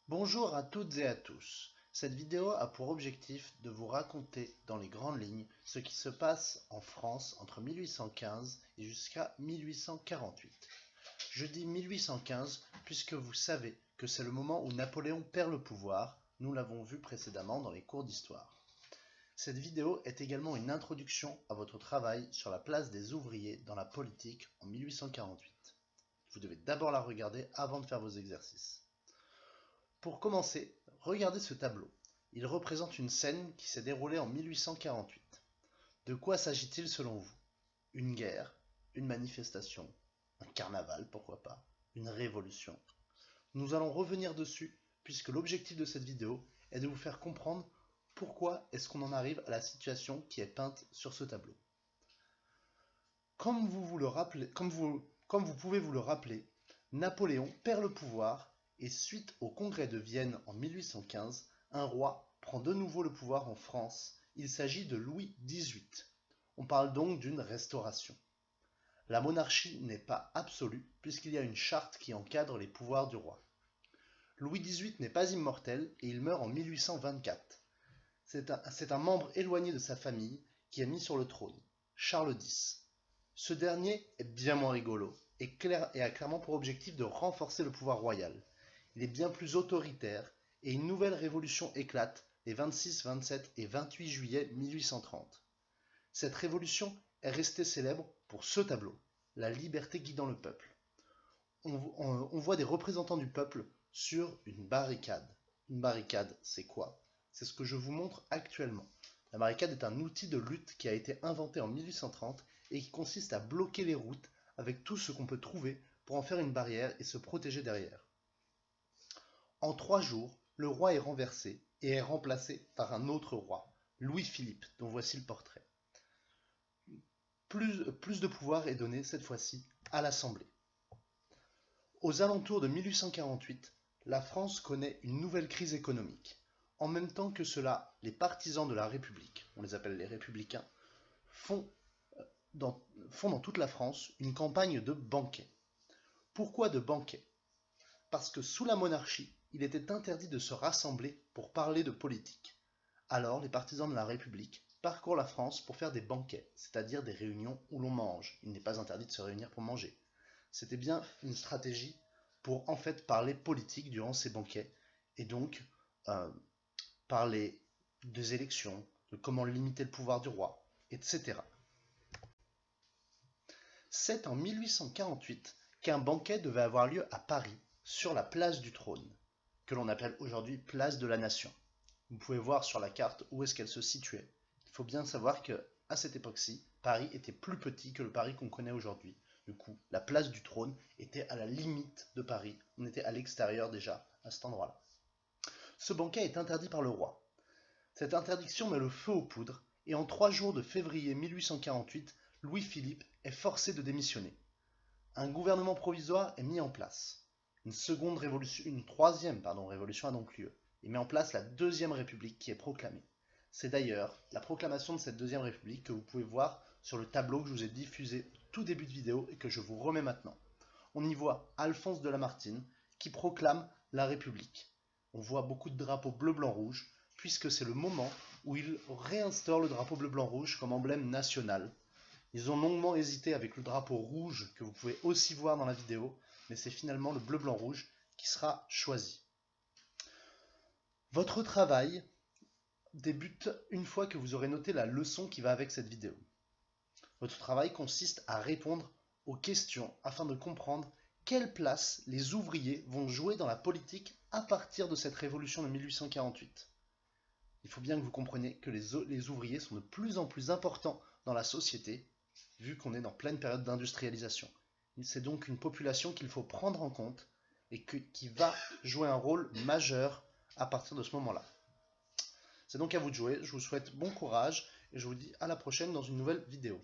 Bonjour à toutes et à tous. Cette vidéo a pour objectif de vous raconter dans les grandes lignes ce qui se passe en France entre 1815 et jusqu'à 1848. Je dis 1815 puisque vous savez que c'est le moment où Napoléon perd le pouvoir, nous l'avons vu précédemment dans les cours d'histoire. Cette vidéo est également une introduction à votre travail sur la place des ouvriers dans la politique en 1848. Vous devez d'abord la regarder avant de faire vos exercices. Pour commencer, regardez ce tableau. Il représente une scène qui s'est déroulée en 1848. De quoi s'agit-il selon vous? Une guerre, une manifestation, un carnaval, pourquoi pas, une révolution? Nous allons revenir dessus puisque l'objectif de cette vidéo est de vous faire comprendre pourquoi est-ce qu'on en arrive à la situation qui est peinte sur ce tableau. Comme vous pouvez vous le rappeler, Napoléon perd le pouvoir et suite au congrès de Vienne en 1815, un roi prend de nouveau le pouvoir en France. Il s'agit de Louis XVIII. On parle donc d'une restauration. La monarchie n'est pas absolue puisqu'il y a une charte qui encadre les pouvoirs du roi. Louis XVIII n'est pas immortel et il meurt en 1824. C'est un membre éloigné de sa famille qui est mis sur le trône, Charles X. Ce dernier est bien moins rigolo et a clairement pour objectif de renforcer le pouvoir royal. Il est bien plus autoritaire et une nouvelle révolution éclate les 26, 27 et 28 juillet 1830. Cette révolution est restée célèbre pour ce tableau, la liberté guidant le peuple. On voit des représentants du peuple sur une barricade. Une barricade, c'est quoi? C'est ce que je vous montre actuellement. La barricade est un outil de lutte qui a été inventé en 1830 et qui consiste à bloquer les routes avec tout ce qu'on peut trouver pour en faire une barrière et se protéger derrière. En 3 jours, le roi est renversé et est remplacé par un autre roi, Louis-Philippe, dont voici le portrait. Plus de pouvoir est donné cette fois-ci à l'Assemblée. Aux alentours de 1848, la France connaît une nouvelle crise économique. En même temps que cela, les partisans de la République, on les appelle les républicains, font dans toute la France une campagne de banquets. Pourquoi de banquets? Parce que sous la monarchie, il était interdit de se rassembler pour parler de politique. Alors les partisans de la République parcourent la France pour faire des banquets, c'est-à-dire des réunions où l'on mange. Il n'est pas interdit de se réunir pour manger. C'était bien une stratégie pour en fait parler politique durant ces banquets et donc parler des élections, de comment limiter le pouvoir du roi, etc. C'est en 1848 qu'un banquet devait avoir lieu à Paris, sur la place du Trône, que l'on appelle aujourd'hui place de la Nation. Vous pouvez voir sur la carte où est-ce qu'elle se situait. Il faut bien savoir qu'à cette époque-ci, Paris était plus petit que le Paris qu'on connaît aujourd'hui. Du coup, la place du Trône était à la limite de Paris. On était à l'extérieur déjà, à cet endroit-là. Ce banquet est interdit par le roi. Cette interdiction met le feu aux poudres, et en 3 jours de février 1848, Louis-Philippe est forcé de démissionner. Un gouvernement provisoire est mis en place. Une troisième révolution a donc lieu et met en place la Deuxième République qui est proclamée. C'est d'ailleurs la proclamation de cette Deuxième République que vous pouvez voir sur le tableau que je vous ai diffusé au tout début de vidéo et que je vous remets maintenant. On y voit Alphonse de Lamartine qui proclame la République. On voit beaucoup de drapeaux bleu, blanc, rouge puisque c'est le moment où il réinstaure le drapeau bleu, blanc, rouge comme emblème national. Ils ont longuement hésité avec le drapeau rouge que vous pouvez aussi voir dans la vidéo, mais c'est finalement le bleu, blanc, rouge qui sera choisi. Votre travail débute une fois que vous aurez noté la leçon qui va avec cette vidéo. Votre travail consiste à répondre aux questions afin de comprendre quelle place les ouvriers vont jouer dans la politique à partir de cette révolution de 1848. Il faut bien que vous compreniez que les ouvriers sont de plus en plus importants dans la société vu qu'on est dans pleine période d'industrialisation. C'est donc une population qu'il faut prendre en compte et qui va jouer un rôle majeur à partir de ce moment-là. C'est donc à vous de jouer, je vous souhaite bon courage et je vous dis à la prochaine dans une nouvelle vidéo.